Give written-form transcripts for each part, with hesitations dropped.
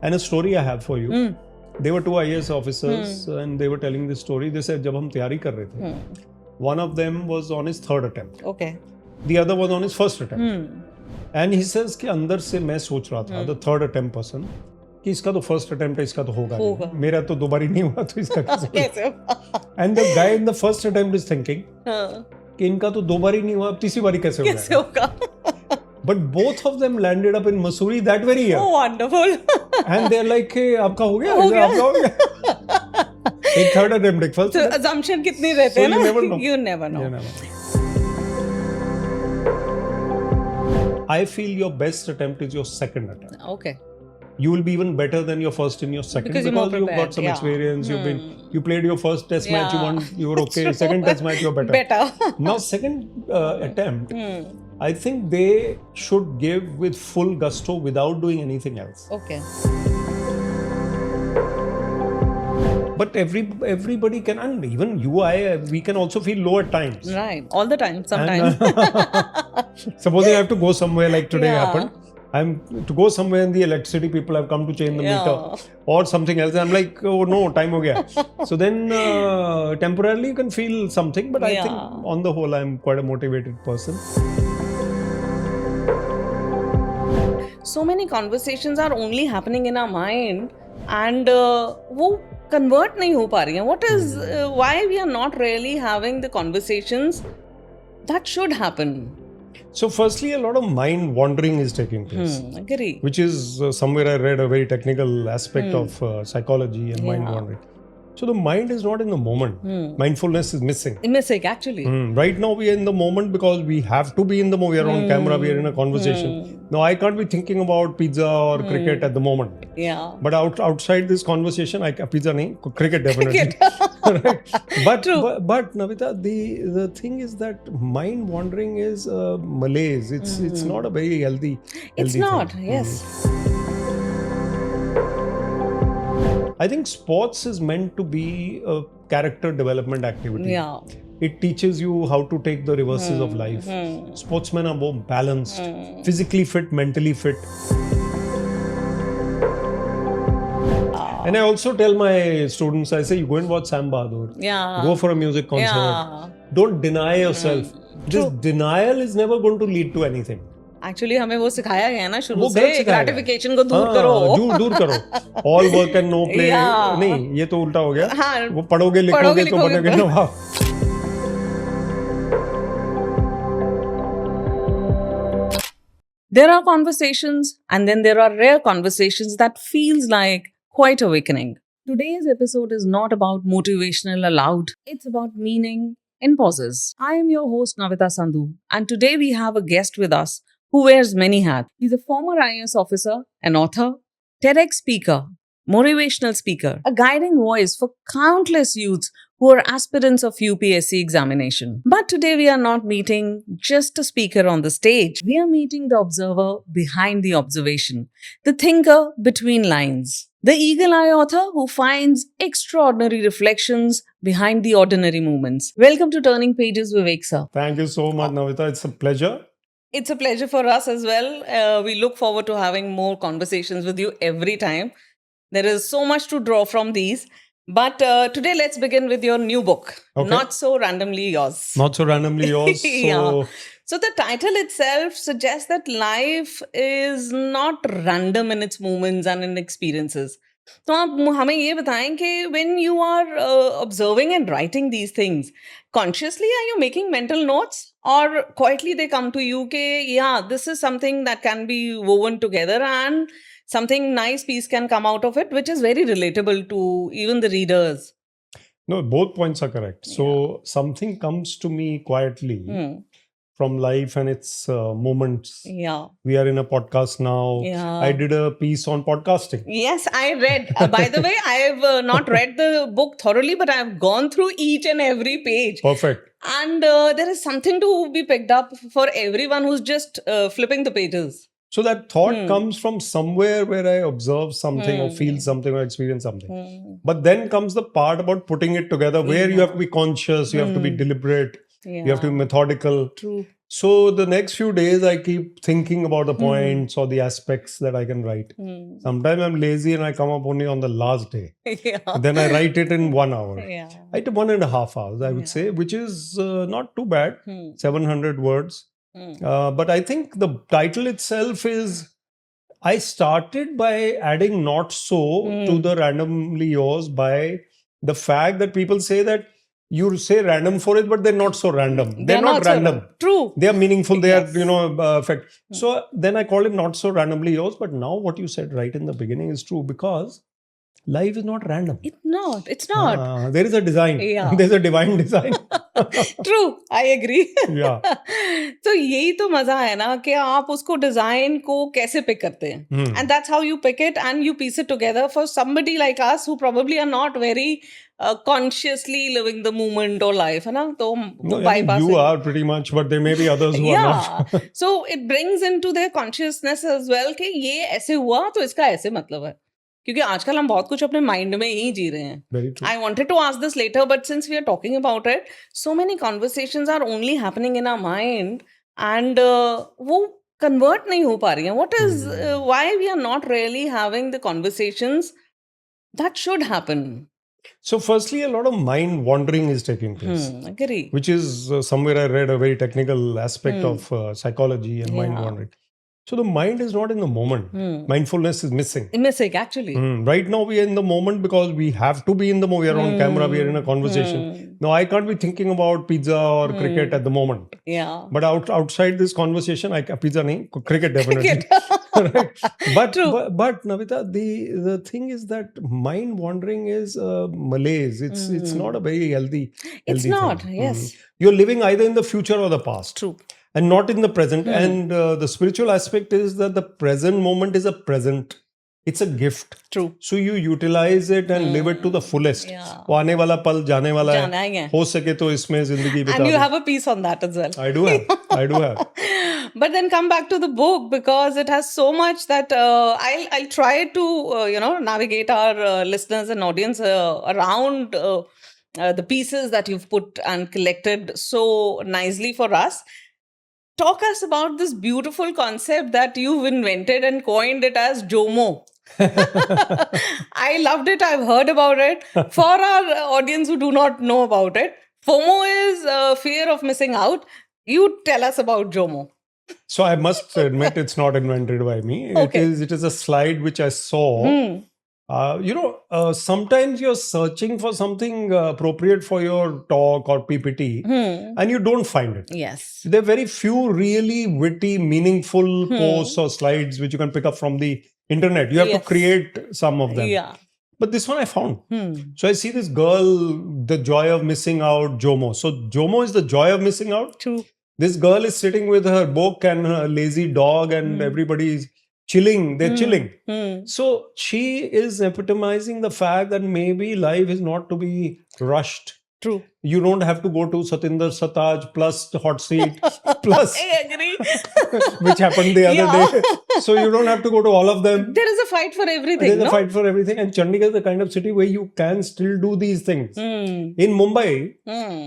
And a story I have for you. They were two IAS officers and they were telling this story. They said, जब हम तैयारी कर रहे थे, one of them was on his third attempt. Okay. The other was on his first attempt. And he says कि अंदर से मैं सोच रहा था, the third attempt person, कि इसका तो first attempt है, इसका तो होगा नहीं. मेरा तो दो बारी नहीं हुआ तो इसका कैसे होगा? And the guy in the first attempt is thinking कि इनका तो दो बारी नहीं हुआ, तीसरी बारी कैसे होगा? But both of them landed up in Missouri that very year. Oh, wonderful. And they're like, hey, आपका हो गया? आपका हो गया? एक third attempt, एक first. So assumption कितनी रहते हैं ना? You never know. I feel your best attempt is your second attempt. Okay. You will be even better than your first in your second because you've got some experience. You played your first test match. You were okay. Second test match, you're better. Now second attempt, I think they should give with full gusto without doing anything else. Okay. But everybody can, and even you, we can also feel low at times. Right. All the time. Sometimes. Supposing I have to go somewhere like today happened. I'm to go somewhere and the electricity people have come to change the meter or something else. I'm like, oh no, time ho gaya. So then temporarily you can feel something, but I think on the whole I'm quite a motivated person. So many conversations are only happening in our mind and वो convert नहीं हो पा रही हैं. What is why we are not really having the conversations that should happen? So firstly, a lot of mind wandering is taking place. Agree. Which is somewhere I read a very technical aspect of psychology and mind wandering. So the mind is not in the moment. Mindfulness is missing. Missing, actually. Right now we are in the moment because we have to be in the moment. We are on camera, we are in a conversation. Now I can't be thinking about pizza or cricket at the moment. Yeah. But outside this conversation, pizza nahi, cricket definitely. Right? But Navita, the thing is that mind wandering is malaise. It's not a very healthy It's not, thing. Yes. I think sports is meant to be a character development activity. Yeah. It teaches you how to take the reverses of life. Sportsmen are more balanced, physically fit, mentally fit. And I also tell my students, I say, you go and watch Sam Bahadur. Yeah. Go for a music concert. Yeah. Don't deny yourself. This denial is never going to lead to anything. Actually, हमें वो सिखाया गया ना शुरू से gratification को दूर करो. दूर करो. All work and no play. नहीं, ये तो उल्टा हो गया. वो पढ़ोगे लिखोगे तो बनेगा नवाब. There are conversations and then there are rare conversations that feels like quite awakening. Today's episode is not about motivational aloud. It's about meaning in pauses. I am your host Navita Sandhu and today we have a guest with us who wears many hats. He's a former IAS officer, an author, TEDx speaker, motivational speaker, a guiding voice for countless youths who are aspirants of UPSC examination. But today we are not meeting just a speaker on the stage. We are meeting the observer behind the observation, the thinker between lines, the eagle-eye author who finds extraordinary reflections behind the ordinary moments. Welcome to Turning Pages, Vivek sir. Thank you so much, Navita. It's a pleasure. It's a pleasure for us as well. We look forward to having more conversations with you every time. There is so much to draw from these. But today, let's begin with your new book. Okay. Not So Randomly Yours. Not So Randomly Yours. So the title itself suggests that life is not random in its moments and in experiences. तो आप हमें ये बताएं कि when you are observing and writing these things, consciously are you making mental notes or quietly they come to you कि this is something that can be woven together and something nice piece can come out of it, which is very relatable to even the readers. No, both points are correct. So something comes to me quietly from life and its moments. Yeah. We are in a podcast now. Yeah. I did a piece on podcasting. Yes, I read. By the way, I have not read the book thoroughly, but I have gone through each and every page. Perfect. And there is something to be picked up for everyone who's just flipping the pages. So that thought comes from somewhere where I observe something or feel something or experience something. But then comes the part about putting it together where you have to be conscious, you have to be deliberate, you have to be methodical. True. So the next few days, I keep thinking about the points or the aspects that I can write. Sometimes I'm lazy and I come up only on the last day. Yeah. Then I write it in 1 hour. Yeah. I did 1.5 hours, I would say, which is not too bad. 700 words. But I think the title itself is, I started by adding not so to the randomly yours by the fact that people say that you say random for it, but they're not so random. They're not random. True. They are meaningful. They Yes. are, fact. So then I call it not so randomly yours. But now what you said right in the beginning is true, because life is not random. It's not. There is a design. Yeah. There's a divine design. True, I agree. Yeah. तो यही तो मजा है ना कि आप उसको design को कैसे पिक करते हैं, and that's how you pick it and you piece it together for somebody like us who probably are not very consciously living the moment or life, है ना, तो No, I mean, you are pretty much, but there may be others who are not. So it brings into their consciousness as well कि ये ऐसे हुआ तो इसका ऐसे मतलब है, क्योंकि आजकल हम बहुत कुछ अपने माइंड में ही जी रहे हैं. Very true. I wanted to ask this later, but since we are talking about it, so many conversations are only happening in our mind, and वो convert नहीं हो पा रही हैं. What is why we are not really having the conversations that should happen? So firstly, a lot of mind wandering is taking place. Agree. Which is somewhere I read a very technical aspect of psychology and mind wandering. So the mind is not in the moment. Mindfulness is missing. Missing, actually. Right now we are in the moment because we have to be in the moment. We are on camera. We are in a conversation. Now I can't be thinking about pizza or cricket at the moment. Yeah. But outside this conversation, pizza nahi, cricket definitely. Right? But Navita, the thing is that mind wandering is malaise. It's not a very healthy. It's not. Thing. Yes. You're living either in the future or the past. True. And not in the present. And the spiritual aspect is that the present moment is a present. It's a gift. True. So you utilize it and live it to the fullest. Yeah. वो आने वाला पल जाने वाला जाना ही है. है. हो सके तो इसमें जिंदगी बिता And you दो. have a piece on that as well. I do have. But then come back to the book, because it has so much that I'll try to navigate our listeners and audience around the pieces that you've put and collected so nicely for us. Talk us about this beautiful concept that you've invented and coined it as JOMO. I loved it. I've heard about it. For our audience who do not know about it, FOMO is fear of missing out. You tell us about JOMO. So I must admit it's not invented by me. Okay. It is a slide which I saw. Sometimes you're searching for something appropriate for your talk or PPT and you don't find it. Yes. There are very few really witty, meaningful posts or slides which you can pick up from the internet. You have to create some of them. Yeah. But this one I found. So I see this girl, the joy of missing out, JOMO. So JOMO is the joy of missing out. True. This girl is sitting with her book and her lazy dog and everybody's chilling. They're chilling. So she is epitomizing the fact that maybe life is not to be rushed. True. You don't have to go to Satinder Sataj plus the hot seat plus I agree. which happened the other day. So you don't have to go to all of them. There is a fight for everything. There's a fight for everything. And Chandigarh is the kind of city where you can still do these things. In Mumbai,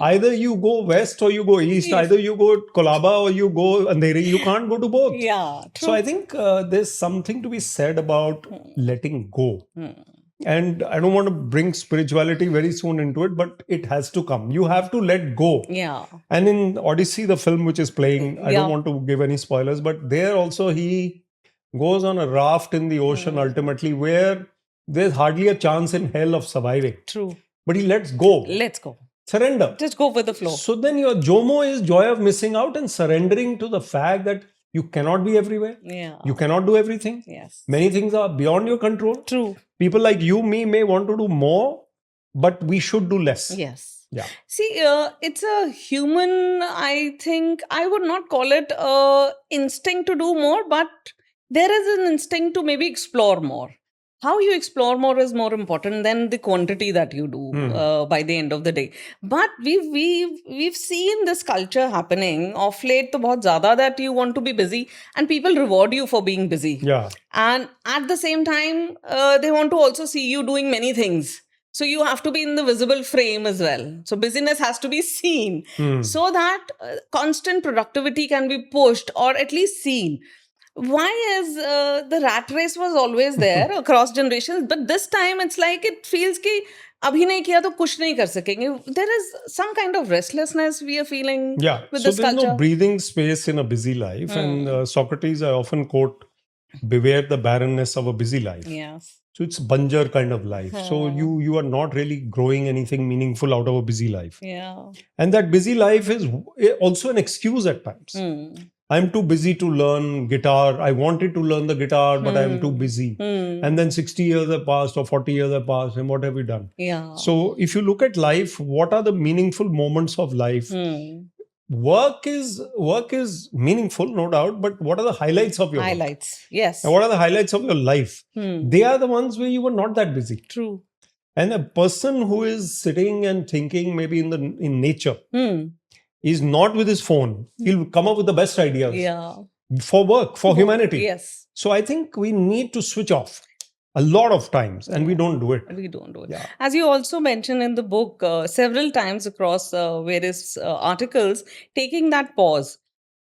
either you go west or you go east. Either you go Kolaba or you go Andheri. You can't go to both. Yeah, true. So I think there's something to be said about letting go. And I don't want to bring spirituality very soon into it, but it has to come. You have to let go. Yeah. And in Odyssey, the film which is playing, I don't want to give any spoilers, but there also he goes on a raft in the ocean ultimately, where there's hardly a chance in hell of surviving. True. But he lets go. Let's go. Surrender. Just go with the flow. So then your JOMO is joy of missing out and surrendering to the fact that you cannot be everywhere. Yeah. You cannot do everything. Yes. Many things are beyond your control. True. People like you, me may want to do more, but we should do less. Yes. Yeah. See, it's a human, I think, I would not call it instinct to do more, but there is an instinct to maybe explore more. How you explore more is more important than the quantity that you do by the end of the day. But we've seen this culture happening of late to bahut zyada, that you want to be busy and people reward you for being busy. Yeah. And at the same time, they want to also see you doing many things. So you have to be in the visible frame as well. So busyness has to be seen so that constant productivity can be pushed or at least seen. Why is the rat race was always there across generations, but this time it's like it feels कि अभी नहीं किया तो कुछ नहीं कर सकेंगे. There is some kind of restlessness we are feeling with so this there's culture. no breathing space in a busy life. And Socrates, I often quote, beware the barrenness of a busy life. Yes. So it's banjar kind of life. So you are not really growing anything meaningful out of a busy life. Yeah. And that busy life is also an excuse at times. I'm too busy to learn guitar. I wanted to learn the guitar, but I'm too busy. And then 60 years have passed or 40 years have passed, and what have we done? Yeah. So if you look at life, what are the meaningful moments of life? Work is meaningful, no doubt, but what are the highlights of your highlights? Work? Yes. And what are the highlights of your life? They are the ones where you were not that busy. True. And a person who is sitting and thinking maybe in nature is not with his phone. He'll come up with the best ideas. Yeah. For work, for humanity. Yes. So I think we need to switch off a lot of times, and we don't do it. We don't do it. Yeah. As you also mentioned in the book several times across various articles, taking that pause.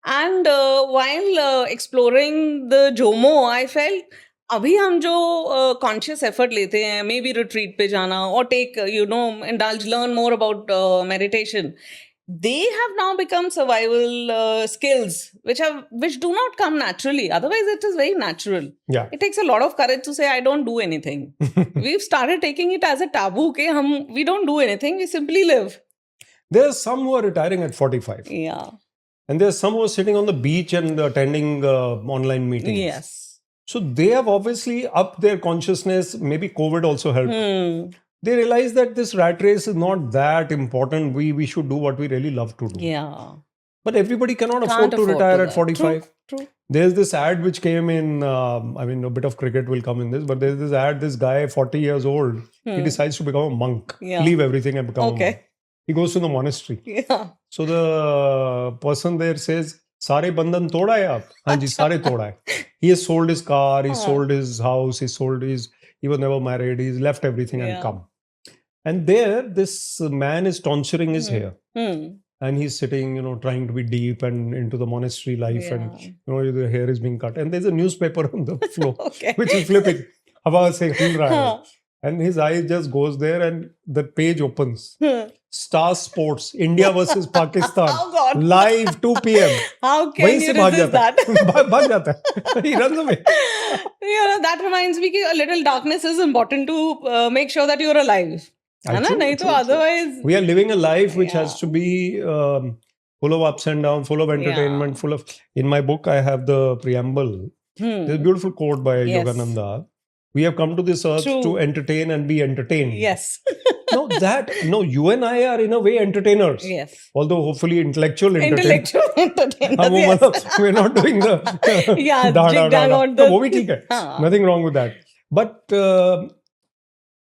And while exploring the JOMO, I felt अभी हम जो conscious effort लेते हैं, maybe retreat पे जाना or take, indulge, learn more about meditation, they have now become survival skills which do not come naturally. Otherwise, it is very natural. Yeah. It takes a lot of courage to say, I don't do anything. We've started taking it as a taboo. We don't do anything. We simply live. There are some who are retiring at 45. Yeah. And there are some who are sitting on the beach and attending online meetings. Yes. So they have obviously upped their consciousness. Maybe COVID also helped. They realize that this rat race is not that important. We should do what we really love to do. Yeah. But everybody cannot afford to retire at 45. True. There's this ad which came in, a bit of cricket will come in this, but there's this ad, this guy, 40 years old, he decides to become a monk, leave everything and become a monk. He goes to the monastery. Yeah. So the person there says, Sare bandhan toda hai aap? Haan ji, sare toda hai. He has sold his car, he sold his house, he was never married, he's left everything and come. And there, this man is tonsuring his hair. And he's sitting, trying to be deep and into the monastery life. And, the hair is being cut. And there's a newspaper on the floor, which is flipping. Hawa se hil raha hai. And his eye just goes there and the page opens. Star Sports, India versus Pakistan. Oh God. Live 2 p.m. How can you resist that? Bhag jata hai. He runs away. That reminds me that a little darkness is important to make sure that you're alive. Otherwise... We are living a life which has to be full of ups and downs, full of entertainment, full of... In my book, I have the preamble. There's a beautiful quote by Yogananda. We have come to this earth to entertain and be entertained. Yes. You and I are in a way entertainers. Yes. Although hopefully intellectual entertainers. Yes. We're not doing the... wo bhi theek hai. Nothing wrong with that. But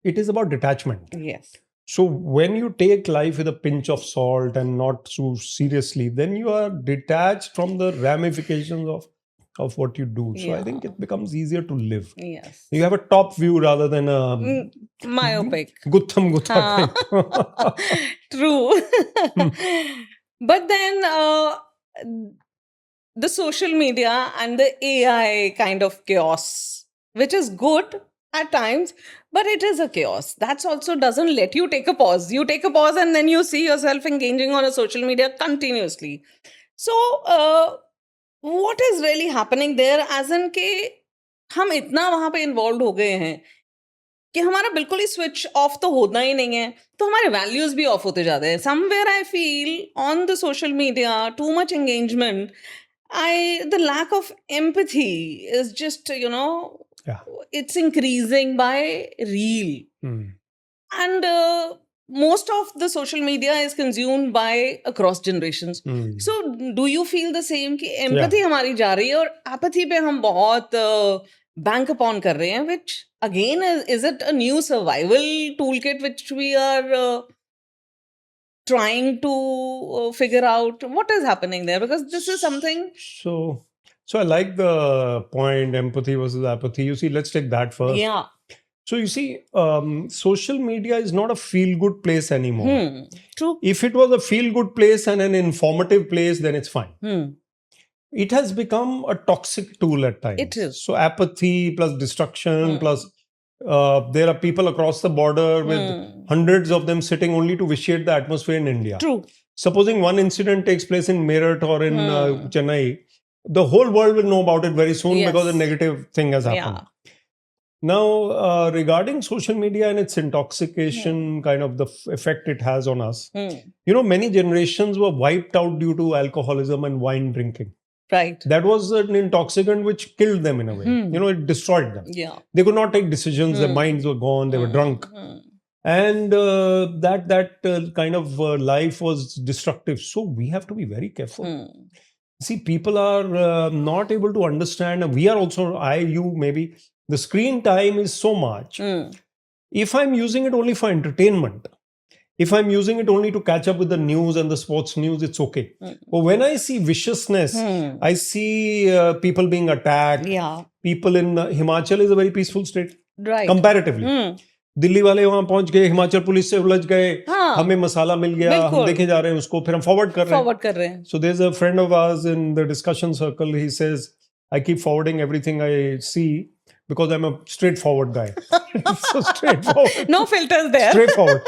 it is about detachment. Yes. So when you take life with a pinch of salt and not too seriously, then you are detached from the ramifications of what you do. So I think it becomes easier to live. Yes. You have a top view rather than a myopic. Guttam. True. But then the social media and the AI kind of chaos, which is good at times, but it is a chaos. That also doesn't let you take a pause. You take a pause and then you see yourself engaging on a social media continuously. So, what is really happening there, as in के हम इतना वहाँ पे involved हो गए हैं कि हमारा बिल्कुल ही switch off तो होना ही नहीं है, तो हमारे values भी off होते जाते हैं. Somewhere I feel on the social media, too much engagement, the lack of empathy is just, it's increasing by reel. And most of the social media is consumed by across generations. So do you feel the same कि empathy हमारी जा रही है और apathy पे हम बहुत bank upon कर रहे हैं, which again is it a new survival toolkit which we are trying to figure out? What is happening there? Because this is something... So I like the point, empathy versus apathy. You see, let's take that first. Yeah. So you see, social media is not a feel-good place anymore. True. If it was a feel-good place and an informative place, then it's fine. It has become a toxic tool at times. It is. So apathy plus destruction plus there are people across the border with hundreds of them sitting only to vitiate the atmosphere in India. True. Supposing one incident takes place in Meerut or in Chennai, the whole world will know about it very soon because a negative thing has happened. Yeah. Now, regarding social media and its intoxication, kind of the effect it has on us, you know, many generations were wiped out due to alcoholism and wine drinking. Right. That was an intoxicant which killed them in a way. You know, it destroyed them. Yeah. They could not take decisions. Their minds were gone. They were drunk. And that kind of life was destructive. So we have to be very careful. See, people are not able to understand. And we are also, you maybe, the screen time is so much. If I'm using it only for entertainment, if I'm using it only to catch up with the news and the sports news, it's okay. But when I see viciousness, I see people being attacked. Yeah. People in Himachal is a very peaceful state. Right. Comparatively. Delhi वाले वहां पहुंच गए, Himachal police से उलझ गए, हमें मसाला मिल गया, हम देखे जा रहे हैं उसको, फिर हम फॉरवर्ड कर रहे हैं. So there's a friend of ours in the discussion circle. He says, I keep forwarding everything I see because I'm a straightforward guy. So straightforward. No filters there. Straightforward.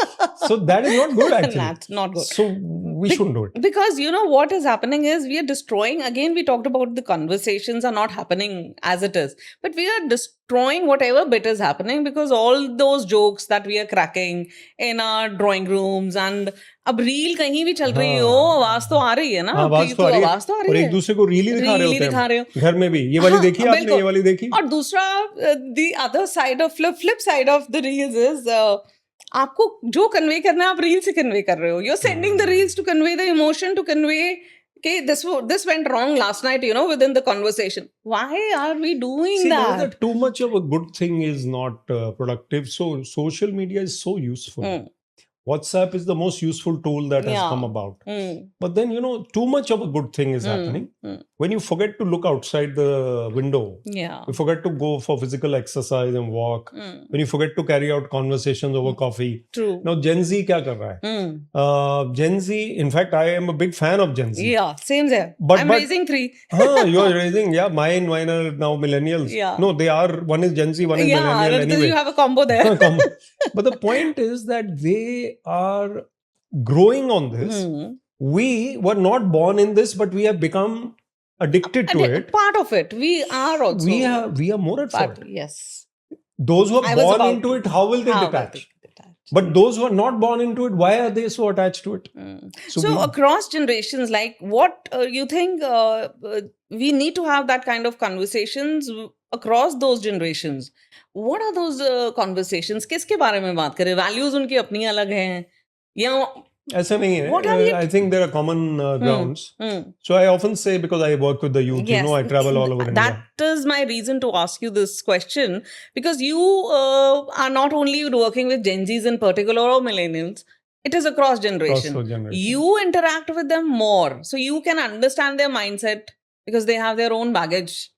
So that is not good actually. That's not good. So we shouldn't do it. Because you know what is happening is we are destroying, again we talked about the conversations are not happening as it is. But we are destroying whatever bit is happening because all those jokes that we are cracking in our drawing rooms and अब reel कहीं भी चल रही हो आवाज तो आ रही है ना आवाज तो आ रही है और एक दूसरे को रील ही दिखा रहे होते हैं घर में भी ये वाली देखी आपने ये वाली देखी और दूसरा the other side of flip side of the reels is आपको जो कन्वे करना है आप रील से कन्वे कर रहे हो you're sending the reels to convey the emotion to convey okay this went wrong last night you know within the conversation why are we doing that too much of a good thing is not productive so social media is so useful WhatsApp is the most useful tool that has come about. But then, you know, too much of a good thing is happening. When you forget to look outside the window, you forget to go for physical exercise and walk, when you forget to carry out conversations over coffee. True. Now, Gen Z kya kar raha hai? Gen Z, in fact, I am a big fan of Gen Z. Yeah, same there. I'm raising 3. You are raising, mine are now millennials. Yeah. No, they are, one is Gen Z, one is millennial anyway. You have a combo there. But the point is that they are growing on this. We were not born in this, but we have become addicted to it. Part of it. We are also. We are more at fault. Yes. Those who are born into it, how will they detach? But those who are not born into it, why are they so attached to it? So across generations, like what you think we need to have that kind of conversations across those generations. What are those conversations? किसके बारे में बात करें? Values उनकी अपनी अलग हैं या ऐसा नहीं है. I think there are common grounds. So I often say, because I work with the youth, you know, I travel all over India. That is my reason to ask you this question, because you are not only working with Gen Zs in particular or millennials, it is across generation. You interact with them more, so you can understand their mindset because they have their own baggage.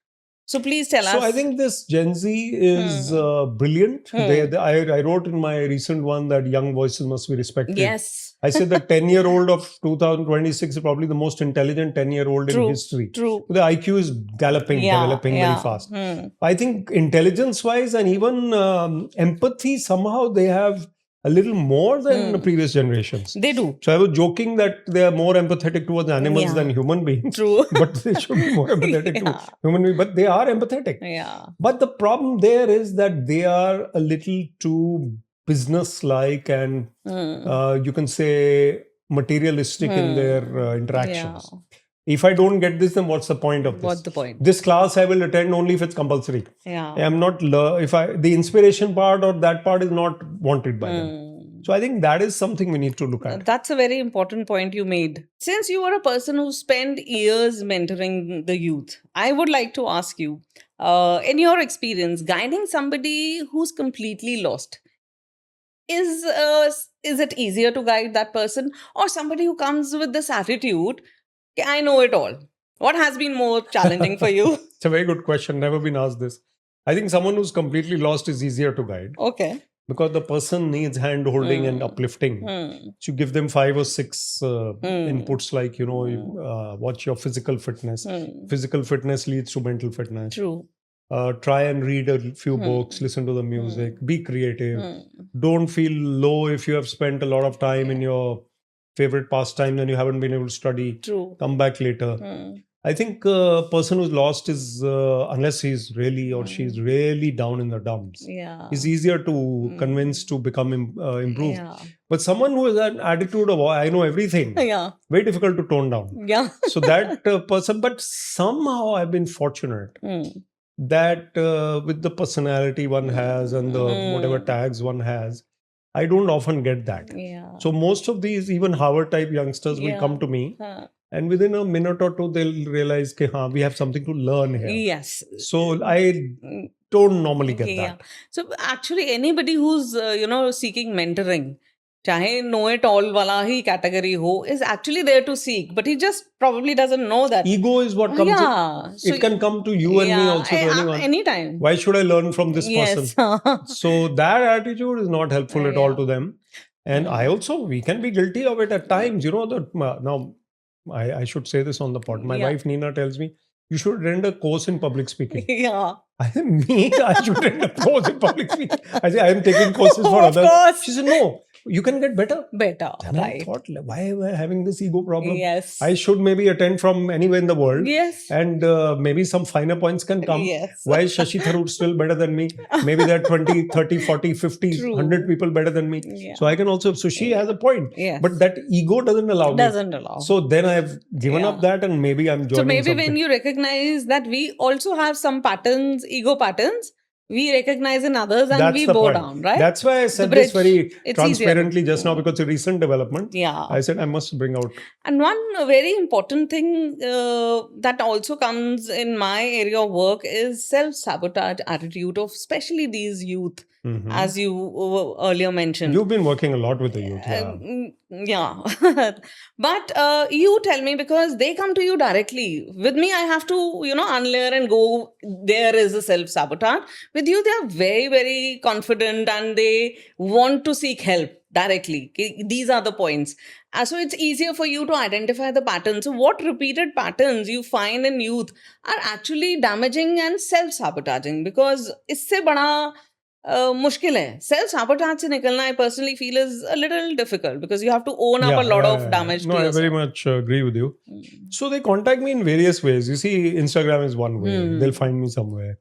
So please tell us. So I think this Gen Z is brilliant. I wrote in my recent one that young voices must be respected. Yes. I said the 10-year-old of 2026 is probably the most intelligent 10-year-old in history. True. The IQ is developing very fast. I think intelligence-wise and even empathy, somehow they have a little more than the previous generations. They do. So I was joking that they are more empathetic towards animals than human beings. True. But they should be more empathetic to human beings. But they are empathetic. Yeah. But the problem there is that they are a little too business-like and you can say materialistic in their interactions. Yeah. If I don't get this, then what's the point of this? What's the point? This class I will attend only if it's compulsory. Yeah. I'm not, the inspiration part or that part is not wanted by them. So I think that is something we need to look at. That's a very important point you made. Since you are a person who spent years mentoring the youth, I would like to ask you, in your experience, guiding somebody who's completely lost, is it easier to guide that person, or somebody who comes with this attitude, I know it all? What has been more challenging for you? It's a very good question. Never been asked this. I think someone who's completely lost is easier to guide Okay. because the person needs hand holding and uplifting. So you give them 5 or 6 inputs like, watch your physical fitness. Physical fitness leads to mental fitness. True. Try and read a few books, listen to the music, be creative. Don't feel low if you have spent a lot of time in your favorite pastime and you haven't been able to study. True. Come back later. I think a person who's lost is, unless he's really or she's really down in the dumps, is easier to convince to become improved. But someone who has an attitude of, I know everything, very difficult to tone down. So that person, but somehow I've been fortunate that with the personality one has and the whatever tags one has, I don't often get that. So most of these, even Harvard type youngsters will come to me. And within a minute or two, they'll realize that we have something to learn here. Yes. So I don't normally get that. So actually, anybody who's seeking mentoring, chahe know it all wala hi category ho, is actually there to seek, but he just probably doesn't know that. Ego is what comes in. So it can come to you and me also, to anyone. Anytime. Why should I learn from this person? So that attitude is not helpful at all to them. And I also, we can be guilty of it at times. Now, I should say this on the pod. My wife Nina tells me, you should render a course in public speaking. I should render a course in public speaking. I say, I am taking courses for others. Course. She said, no, you can get better. And right. I thought, why am I having this ego problem? Yes. I should maybe attend from anywhere in the world. Yes. And maybe some finer points can come. Yes. Why is Shashi Tharoor still better than me? Maybe there are 20, 30, 40, 50, 100 people better than me. So I can also, so she has a point. Yes. But that ego doesn't allow me. So then I've given up that and maybe I'm joining So maybe something. when you recognize that we also have some patterns, ego patterns, we recognize in others and we bow down, right? That's why I said this very transparently easier. just now, because it's a recent development. I said I must bring out. And one very important thing that also comes in my area of work is self-sabotage attitude of especially these youth, as you earlier mentioned. You've been working a lot with the youth. But you tell me, because they come to you directly. With me, I have to, unlayer and go, there is a self-sabotage. With you, they are very, very confident and they want to seek help directly. These are the points. So it's easier for you to identify the patterns. So what repeated patterns you find in youth are actually damaging and self-sabotaging? Because isse bada मुश्किल है. Self-sabotage से निकलना, I personally feel, is a little difficult because you have to own up a lot of damage to yourself. I very much agree with you. So they contact me in various ways. You see, Instagram is one way. They'll find me somewhere.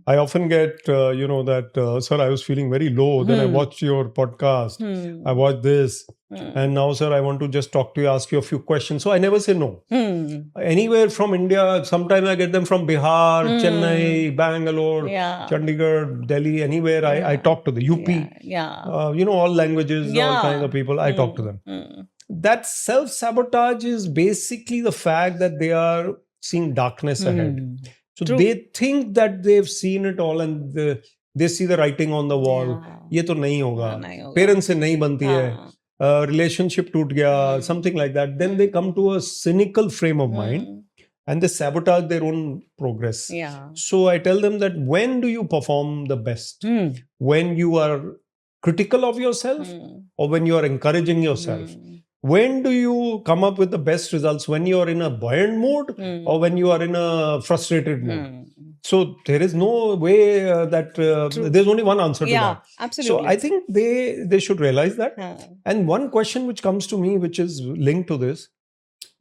I often get, sir, I was feeling very low. Then I watched your podcast. I watched this. And now, sir, I want to just talk to you, ask you a few questions. So I never say no. Anywhere from India, sometimes I get them from Bihar, Chennai, Bangalore, Chandigarh, Delhi, anywhere. I talk to the UP, all languages, all kinds of people. I talk to them. That self-sabotage is basically the fact that they are seeing darkness ahead. So they think that they've seen it all and they see the writing on the wall. ये तो नहीं होगा. Parents से नहीं बनती है. Relationship toot gaya, something like that. Then they come to a cynical frame of mind and they sabotage their own progress. So I tell them that when do you perform the best? When you are critical of yourself or when you are encouraging yourself? When do you come up with the best results? When you are in a buoyant mood or when you are in a frustrated mood? So there is no way that there's only one answer to that. Absolutely. So I think they should realize that. And one question which comes to me, which is linked to this,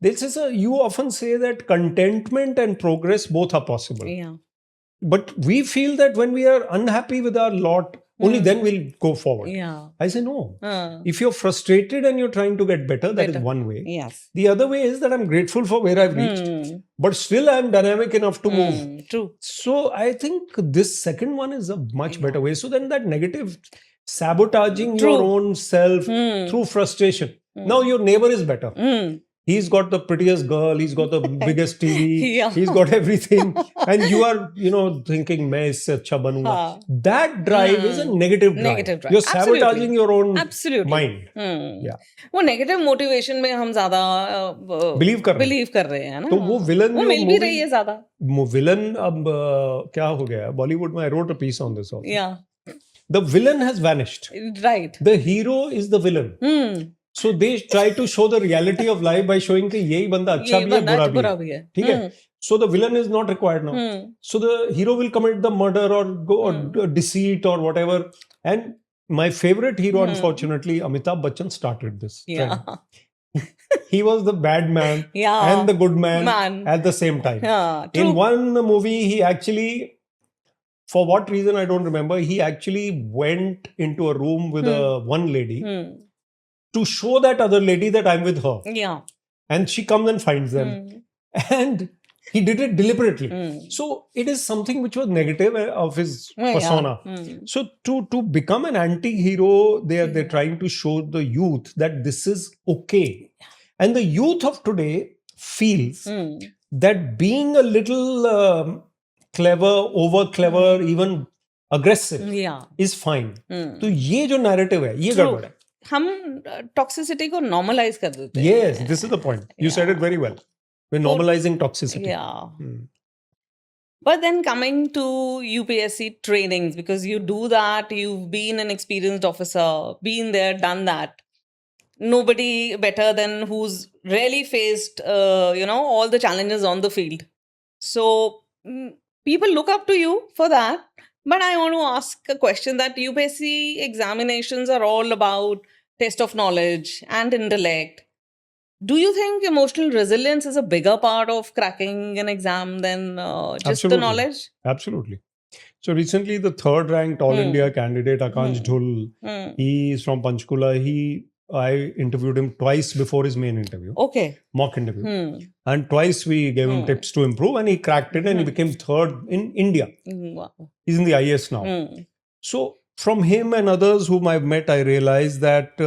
they say, sir, you often say that contentment and progress both are possible. But we feel that when we are unhappy with our lot, only then we'll go forward. I say no. If you're frustrated and you're trying to get better, that is one way. The other way is that I'm grateful for where I've reached, but still I'm dynamic enough to move. True. So I think this second one is a much better way. So then that negative sabotaging your own self through frustration. Now your neighbor is better. he's got the prettiest girl, he's got the biggest TV, Yeah. he's got everything, and you are, thinking, मैं इससे अच्छा बनूंगा. हाँ. That drive is a negative drive. Negative drive. You're sabotaging your own Absolutely. mind. Yeah. वो negative motivation में हम ज्यादा believe कर रहे हैं ना. तो वो विलन वो मिल भी रही है ज्यादा. विलन अब क्या हो गया बॉलीवुड में. I wrote a piece on this also. Yeah. The villain has vanished. Right. The hero is the villain. So they try to show the reality of life by showing कि यही बंदा अच्छा भी है बुरा भी है. ठीक है. So the villain is not required now. So the hero will commit the murder or go or deceit or whatever. And my favorite hero, unfortunately, Amitabh Bachchan started this. Yeah. He was the bad man and the good man at the same time. Yeah, true. In one movie, he actually, for what reason I don't remember, he actually went into a room with one lady to show that other lady that I'm with her. Yeah. And she comes and finds them. And he did it deliberately. So it is something which was negative of his persona. So to become an anti-hero, they're trying to show the youth that this is okay. And the youth of today feels that being a little clever, over clever, even aggressive is fine. तो ये जो narrative है, ये गड़बड़ है. हम toxicity को normalise कर देते हैं. Yes, this is the point. You said it very well. We're normalizing toxicity. Yeah. But then coming to UPSC trainings, because you do that, you've been an experienced officer, been there, done that. Nobody better than who's really faced, all the challenges on the field. So people look up to you for that. But I want to ask a question that UPSC examinations are all about test of knowledge and intellect. Do you think emotional resilience is a bigger part of cracking an exam than just Absolutely. the knowledge? Absolutely. So recently, the third ranked All India candidate, Akansh Dhul, he is from Panchkula. I interviewed him twice before his main interview. Okay. Mock interview. And twice we gave him tips to improve, and he cracked it and he became third in India. Wow. He's in the IS now. So from him and others whom I've met, I realized that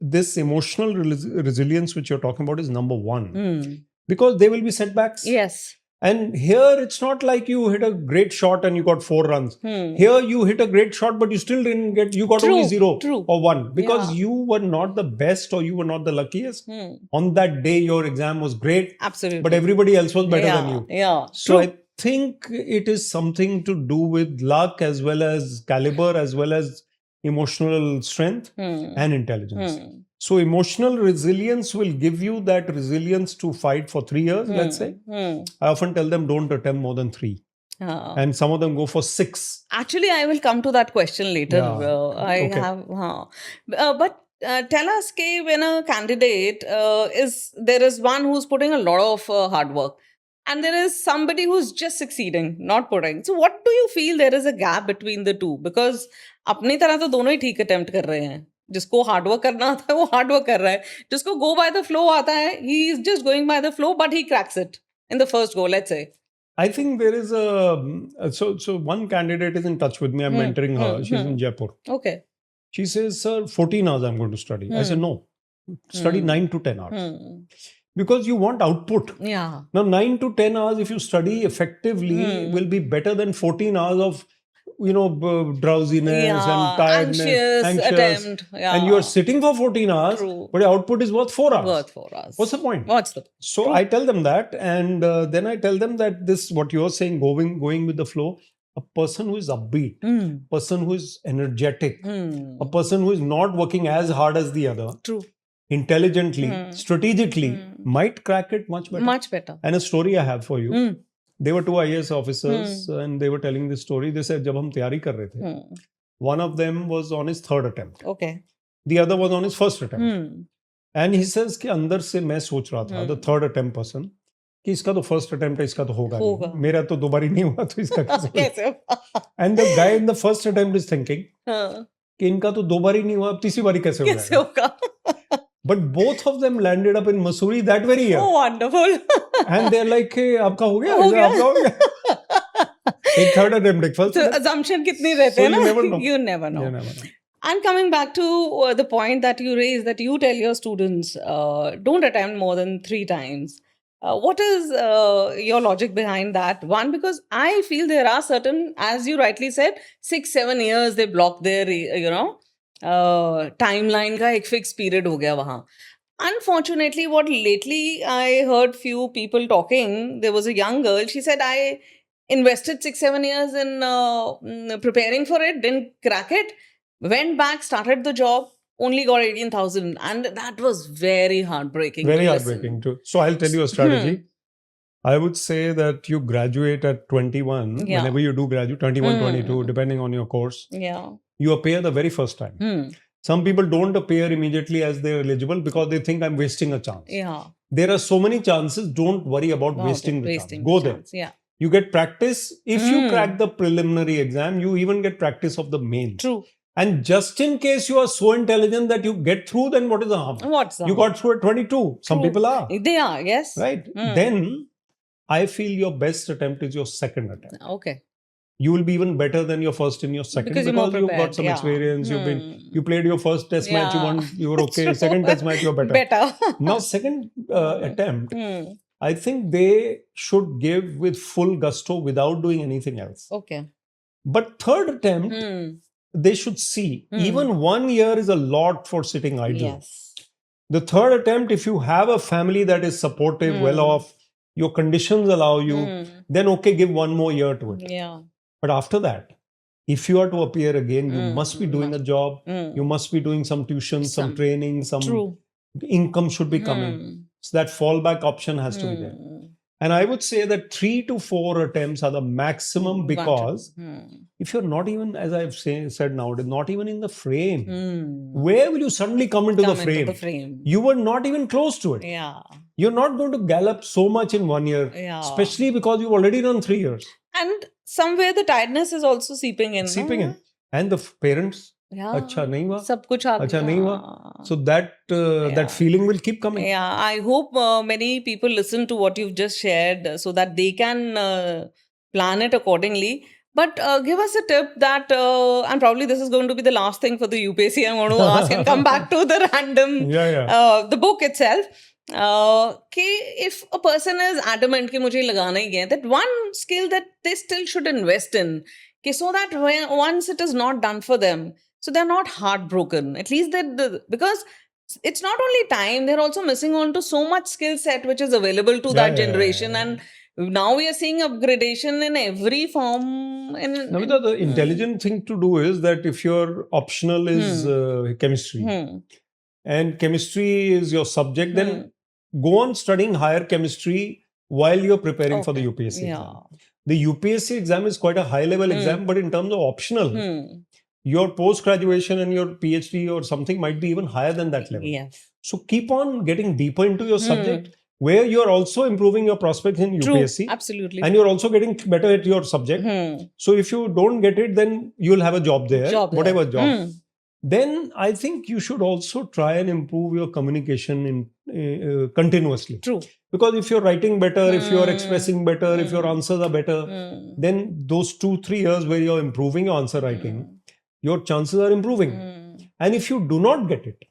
this emotional resilience which you're talking about is number one. Because there will be setbacks. Yes. And here it's not like you hit a great shot and you got 4 runs. Here you hit a great shot, but you still didn't get, you got only 0 or 1 because you were not the best or you were not the luckiest. On that day, your exam was great. Absolutely. But everybody else was better than you. Yeah. So I think it is something to do with luck as well as caliber, as well as emotional strength and intelligence. So emotional resilience will give you that resilience to fight for 3 years, let's say. I often tell them don't attempt more than 3. And some of them go for 6. Actually, I will come to that question later. But tell us, when a candidate there is one who's putting a lot of hard work. And there is somebody who's just succeeding, not putting. So what do you feel there is a gap between the two? Because अपनी तरह तो दोनों ही ठीक attempt कर रहे हैं. जिसको hard work करना आता है वो हार्ड वर्क कर रहा है. जिसको गो बाय द फ्लो आता है, he is just going by the flow, but he cracks it in the first go, let's say. I think there is so one candidate is in touch with me. I'm mentoring her. She's in Jaipur. Okay. She says, sir, 14 hours I'm going to study. I said, no, study 9 to 10 hours. Because you want output. Yeah. Now, 9 to 10 hours, if you study effectively, will be better than 14 hours of, drowsiness and tiredness. Anxious attempt. Yeah. And you are sitting for 14 hours, but your output is worth 4 hours. Worth 4 hours. What's the point? So True. I tell them that, and then I tell them that this, what you're saying, going with the flow, a person who is upbeat, person who is energetic, a person who is not working as hard as the other. True. Intelligently, strategically, might crack it much better. Much better. And a story I have for you. They were 2 IAS officers and they were telling this story. They said, जब हम तैयारी कर रहे थे, one of them was on his 3rd attempt. Okay. The other was on his 1st attempt. And he says कि अंदर से मैं सोच रहा था, the 3rd attempt person, कि इसका तो 1st attempt है, इसका तो होगा नहीं. मेरा तो 2 बारी नहीं हुआ, तो इसका कैसे होगा? And the guy in the 1st attempt is thinking कि इनका तो 2 बारी नहीं हुआ, अब तीसरी बारी कैसे होगा? But both of them landed up in Missouri that very year. Oh, wonderful. And they're like, hey, आपका हो गया? आपका हो गया? एक 3rd attempt, एक 1st attempt. So assumption कितनी रहते हैं ना? You never know. You never know. And coming back to the point that you raised, that you tell your students don't attempt more than 3 times. What is your logic behind that? One, because I feel there are certain, as you rightly said, 6-7 years they block their, timeline का एक fixed period हो गया वहाँ. Unfortunately, what lately I heard few people talking, there was a young girl, she said, I invested 6-7 years in preparing for it, didn't crack it, went back, started the job, only got 18,000. And that was very heartbreaking. Very to heartbreaking listen. too. So I'll tell you a strategy. I would say that you graduate at 21, Yeah. whenever you do graduate, 21, 22, depending on your course, Yeah. you appear the very first time. Some people don't appear immediately as they're eligible because they think I'm wasting a chance. Yeah. There are so many chances. Don't worry about wasting the chance. Go there. Yeah. You get practice. If you crack the preliminary exam, you even get practice of the main. True. And just in case you are so intelligent that you get through, then what is the harm? What's the You harm? got through at 22. Some True. people are. They are, yes. Right? Then I feel your best attempt is your second attempt. Okay. You will be even better than your first in your second Because because you're you've more got some prepared, experience. You played your first test match, you won, you were okay. True. Second test match, you're better. Better. Now, second attempt, I think they should give with full gusto without doing anything else. Okay. But third attempt, they should see. Even 1 year is a lot for sitting idle. Yes. The third attempt, if you have a family that is supportive, well off, your conditions allow you, then okay, give 1 more year to it. Yeah. But after that, if you are to appear again, you must be doing a job, you must be doing some tuition, some training, some income should be coming. So that fallback option has to be there. And I would say that 3 to 4 attempts are the maximum because if you're not even, as I've said nowadays, not even in the frame, where will you suddenly come into the frame? You were not even close to it. Yeah. You're not going to gallop so much in 1 year, especially because you've already done 3 years. And somewhere the tiredness is also seeping in. Seeping in. And the parents, अच्छा नहीं हुआ, अच्छा नहीं हुआ. So that feeling will keep coming. Yeah, I hope many people listen to what you've just shared so that they can plan it accordingly. But give us a tip that, and probably this is going to be the last thing for the UPSC I'm going to ask and come back to the random, the book itself. If a person is adamant कि मुझे लगाना ही है, that one skill that they still should invest in, so that once it is not done for them, so they're not heartbroken. At least because it's not only time, they're also missing on to so much skill set which is available to that generation. And now we are seeing upgradation in every form. Navita, the intelligent thing to do is that if your optional is chemistry and chemistry is your subject, then go on studying higher chemistry while you're preparing for the UPSC exam. The UPSC exam is quite a high level exam, but in terms of optional, your post-graduation and your PhD or something might be even higher than that level. Yes. So keep on getting deeper into your subject where you're also improving your prospects in UPSC. True, absolutely. And you're also getting better at your subject. So if you don't get it, then you'll have a job there, whatever job. Then I think you should also try and improve your communication continuously. True. Because if you're writing better, if you're expressing better, if your answers are better, then those 2-3 years where you're improving your answer writing, your chances are improving. And if you do not get it,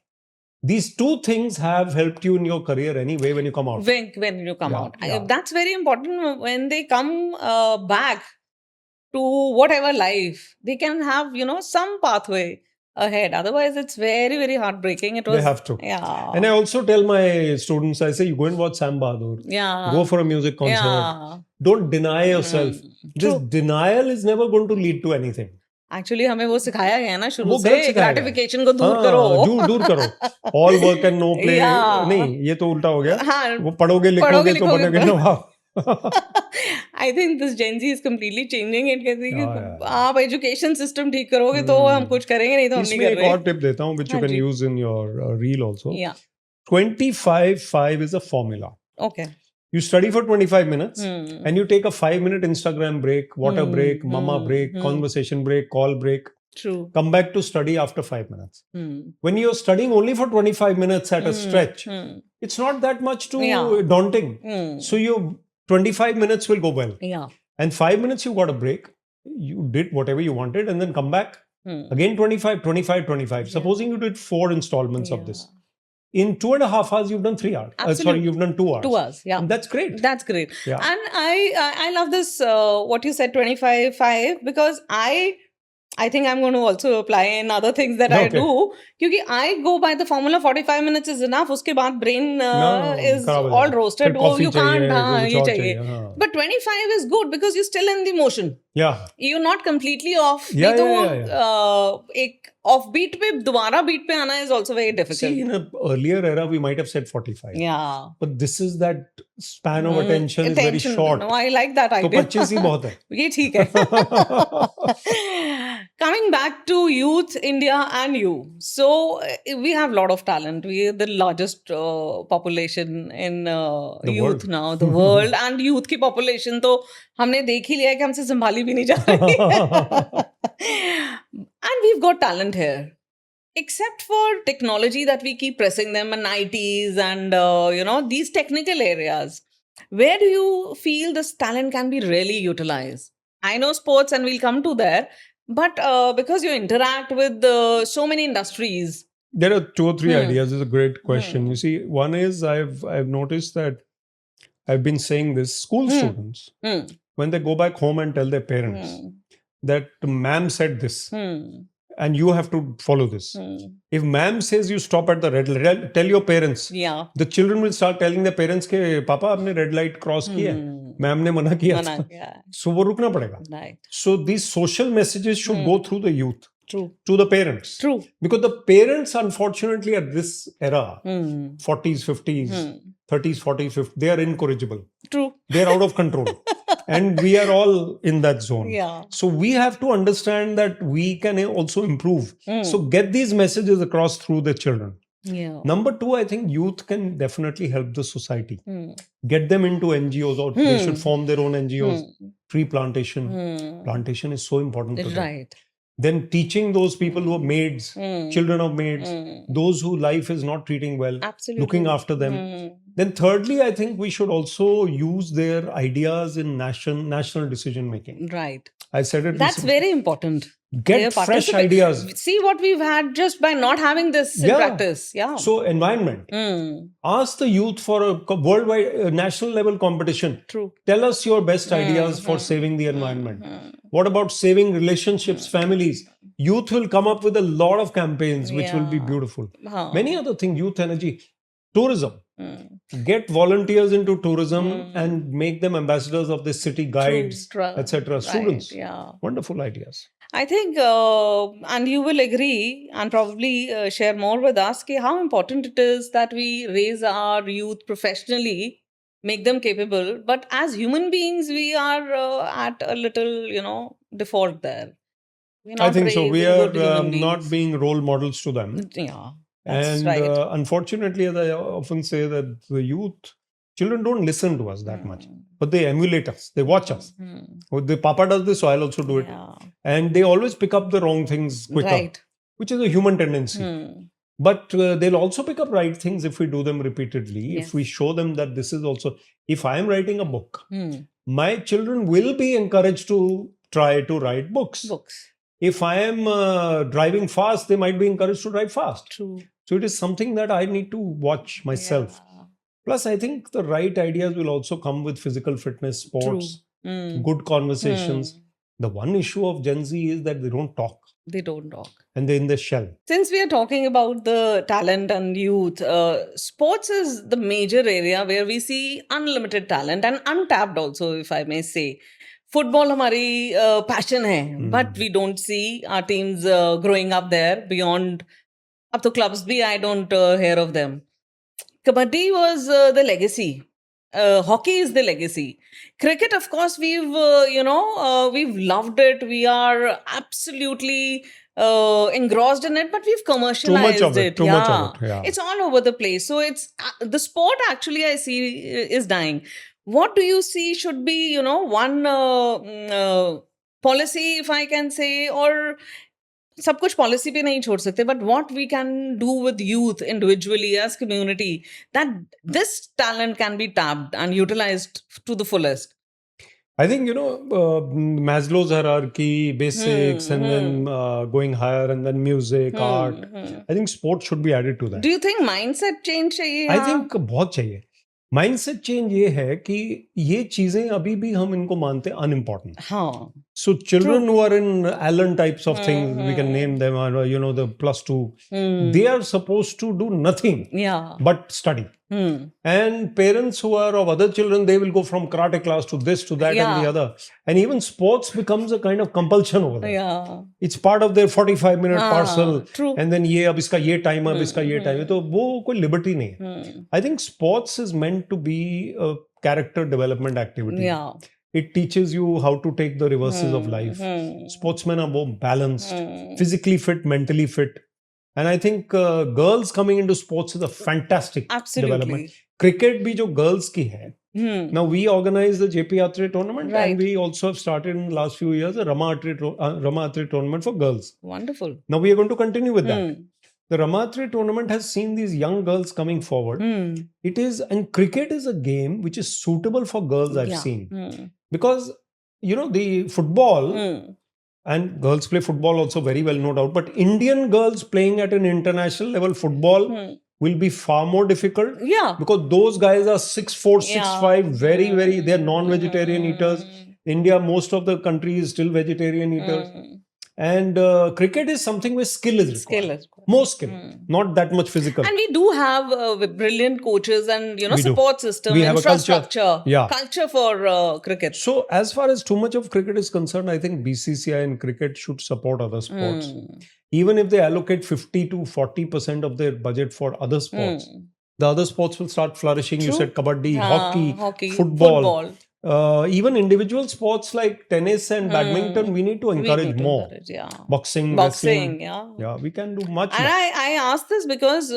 these two things have helped you in your career anyway when you come out. When you come out. That's very important. When they come back to whatever life, they can have, some pathway ahead. Otherwise, it's very, very heartbreaking. They have to. Yeah. And I also tell my students, I say, you go and watch Sam Bahadur. Yeah. Go for a music concert. Yeah. Don't deny yourself. This denial is never going to lead to anything. Actually, हमें वो सिखाया गया ना शुरू से gratification को दूर करो. दूर करो. All work and no play. नहीं, ये तो उल्टा हो गया. हाँ. वो पढ़ोगे लिखोगे तो बनेगे नवाब. I think this Gen Z is completely changing it. कहते हैं कि आप education system ठीक करोगे तो हम कुछ करेंगे नहीं तो हम नहीं कर रहे. इसमें एक और टिप देता हूँ which you can use in your reel also. Yeah. 25-5 is a formula. Okay. You study for 25 minutes and you take a 5-minute Instagram break, water break, mama break, conversation break, call break. True. Come back to study after 5 minutes. When you're studying only for 25 minutes at a stretch, it's not that much too daunting. So your 25 minutes will go well. Yeah. And 5 minutes you got a break. You did whatever you wanted and then come back. Again 25, 25, 25. Supposing you did 4 installments of this. In 2.5 hours, you've done 3 hours. Sorry, you've done 2 hours. 2 hours, yeah. And that's great. That's great. Yeah. And I love this, what you said, 25-5, because I think I'm going to also apply in other things that I do. Because I go by the formula 45 minutes is enough. Uske baad brain is all roasted. Oh, you can't. Ye chahiye. But 25 is good because you're still in the motion. Yeah. You're not completely off. Yeah. Ek off beat pe, dobara beat pe aana is also very difficult. See, in an earlier era, we might have said 45. Yeah. But this is that span of attention is very short. No, I like that idea. So 25 ही बहुत है. ये ठीक है. Coming back to youth, India and you. So, we have a lot of talent. We are the largest population in youth world. now, the world. And youth की population तो हमने देख ही लिया है कि हमसे संभाली भी नहीं जा रही. And we've got talent here. Except for technology that we keep pressing them and ITs and, these technical areas. Where do you feel this talent can be really utilized? I know sports and we'll come to there. But because you interact with so many industries. There are 2 or 3 ideas. It's a great question. You see, one is I've noticed that I've been saying this. School students, when they go back home and tell their parents that ma'am said this and you have to follow this. If ma'am says you stop at the red light, tell your parents. Yeah. The children will start telling their parents कि पापा आपने red light cross किया है. Ma'am ने मना किया था. So वो रुकना पड़ेगा. Right. So these social messages should go through the youth. True. To the parents. True. Because the parents, unfortunately, at this era, 40s, 50s, 30s, 40s, 50s, they are incorrigible. True. They are out of control. And we are all in that zone. Yeah. So we have to understand that we can also improve. So get these messages across through the children. Yeah. Number 2, I think youth can definitely help the society. Get them into NGOs or they should form their own NGOs. Tree plantation. Plantation is so important to them. Right. Then teaching those people who are maids, children of maids, those who life is not treating well, looking after them. Then thirdly, I think we should also use their ideas in national decision making. Right. I said it. That's very important. Get fresh ideas. See what we've had just by not having this in practice. Yeah. So environment. Ask the youth for a worldwide national level competition. True. Tell us your best ideas for saving the environment. What about saving relationships, families? Youth will come up with a lot of campaigns which will be beautiful. Many other things, youth energy. Tourism. Get volunteers into tourism and make them ambassadors of the city, guides, etc. Students. Yeah. Wonderful ideas. I think, and you will agree and probably share more with us, how important it is that we raise our youth professionally, make them capable. But as human beings, we are at a little, default there. I think so. We are not being role models to them. Yeah. And unfortunately, as I often say, that the youth, children don't listen to us that much, but they emulate us. They watch us. The Papa does this, so I'll also do it. And they always pick up the wrong things quicker, which is a human tendency. But they'll also pick up right things if we do them repeatedly. If we show them that this is also, if I am writing a book, my children will be encouraged to try to write books. If I am driving fast, they might be encouraged to drive fast. True. So it is something that I need to watch myself. Plus, I think the right ideas will also come with physical fitness, sports, good conversations. The one issue of Gen Z is that they don't talk. They don't talk. And they're in the shell. Since we are talking about the talent and youth, sports is the major area where we see unlimited talent and untapped also, if I may say. Football हमारी passion है, but we don't see our teams growing up there beyond. अब तो clubs भी I don't hear of them. Kabaddi was the legacy. Hockey is the legacy. Cricket, of course, we've loved it. We are absolutely engrossed in it, but we've commercialized it. Too much of it. Yeah. It's all over the place. So it's the sport actually I see is dying. What do you see should be, one policy, if I can say, or सब कुछ policy पे नहीं छोड़ सकते, but what we can do with youth individually as community, that this talent can be tapped and utilized to the fullest? I think, Maslow's hierarchy, basics, and then going higher, and then music, art. I think sports should be added to that. Do you think mindset change चाहिए? I think बहुत चाहिए. Mindset change ये है कि ये चीजें अभी भी हम इनको मानते हैं unimportant. हाँ. So children who are in Allen types of things, we can name them, the +2, they are supposed to do nothing but study. And parents who are of other children, they will go from karate class to this, to that, and the other. And even sports becomes a kind of compulsion over there. Yeah. It's part of their 45-minute parcel. True. And then अब इसका ये time, अब इसका ये time. तो वो कोई liberty नहीं है. I think sports is meant to be a character development activity. Yeah. It teaches you how to take the reverses of life. Sportsmen are more balanced, physically fit, mentally fit. And I think girls coming into sports is a fantastic development. Cricket bhi jo girls ki hai. Now we organize the JP Atray tournament, and we also have started in the last few years a Rama Atray tournament for girls. Wonderful. Now we are going to continue with that. The Rama Atray tournament has seen these young girls coming forward. And cricket is a game which is suitable for girls, I've seen. Because, the football, and girls play football also very well, no doubt, but Indian girls playing at an international level football will be far more difficult. Yeah. Because those guys are 6'4", 6'5", very, very, they're non-vegetarian eaters. India, most of the country is still vegetarian eaters. And cricket is something where skill is required. More skill, not that much physical. And we do have brilliant coaches and, support system, we have infrastructure, a culture for cricket. So as far as too much of cricket is concerned, I think BCCI and cricket should support other sports. Even if they allocate 50 to 40% of their budget for other sports, the other sports will start flourishing. True. You said kabaddi, hockey, football. Even individual sports like tennis and badminton, we need to encourage more. Boxing, wrestling. Yeah, we can do much more. And I ask this because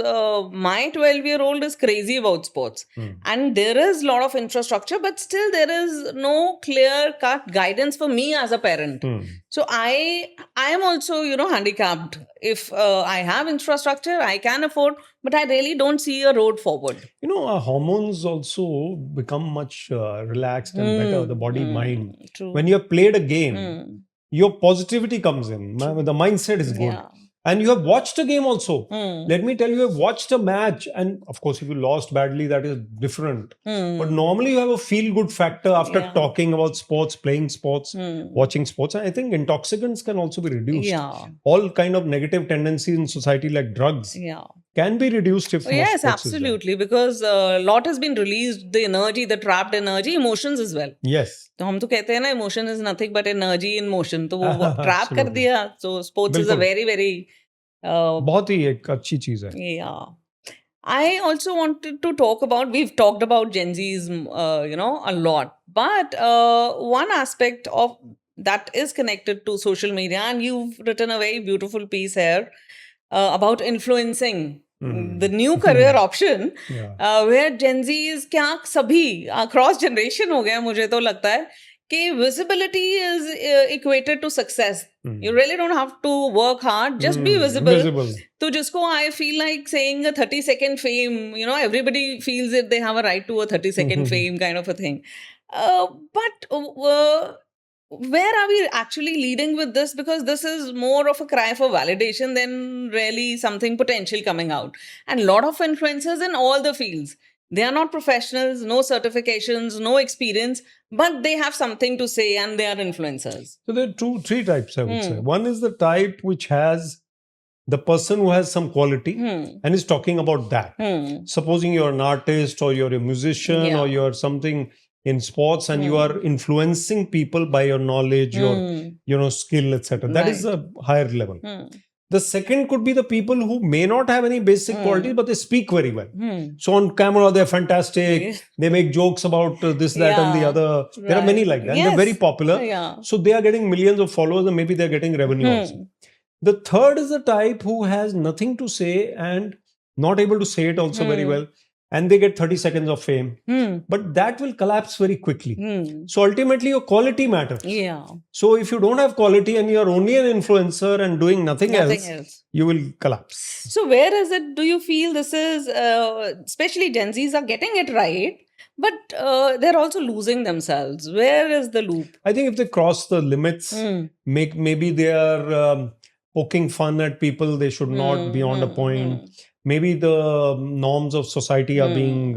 my 12-year-old is crazy about sports. And there is a lot of infrastructure, but still there is no clear-cut guidance for me as a parent. So I am also, handicapped. If I have infrastructure, I can afford, but I really don't see a road forward. Our hormones also become much relaxed and better, the body, mind. True. When you have played a game, your positivity comes in. The mindset is good. Yeah. And you have watched a game also. Let me tell you, you have watched a match. And of course, if you lost badly, that is different. But normally you have a feel-good factor after talking about sports, playing sports, watching sports. And I think intoxicants can also be reduced. All kind of negative tendencies in society like drugs can be reduced if yes, absolutely. Because a lot has been released, the energy, the trapped energy, emotions as well. Yes. तो हम तो कहते हैं ना, emotion is nothing but energy in motion. तो वो trap कर दिया. So sports is a very, very बहुत ही एक अच्छी चीज है. Yeah. I also wanted to talk about, we've talked about Gen Zs, a lot. But one aspect of that is connected to social media, and you've written a very beautiful piece here about influencing. The new career option where Gen Zs क्या सभी cross generation हो गया, मुझे तो लगता है कि visibility is equated to success. You really don't have to work hard, just be visible. So जिसको I feel like saying a 30-second fame, everybody feels that they have a right to a 30-second fame kind of a thing. But where are we actually leading with this? Because this is more of a cry for validation than really something potential coming out. And a lot of influencers in all the fields, they are not professionals, no certifications, no experience, but they have something to say and they are influencers. So there are three types, I would say. One is the type which has the person who has some quality and is talking about that. Supposing you're an artist or you're a musician or you're something in sports and you are influencing people by your knowledge, your skill, etc. That is a higher level. The second could be the people who may not have any basic qualities, but they speak very well. So on camera, they're fantastic. They make jokes about this, that and the other. There are many like that. And they're very popular. So they are getting millions of followers and maybe they're getting revenue also. The third is the type who has nothing to say and not able to say it also very well. And they get 30 seconds of fame. But that will collapse very quickly. So ultimately, your quality matters. So if you don't have quality and you're only an influencer and doing nothing else, you will collapse. So where is it, do you feel this is, especially Gen Zs are getting it right, But they're also losing themselves. Where is the loop? I think if they cross the limits, maybe they are poking fun at people. They should not beyond a point. Maybe the norms of society are being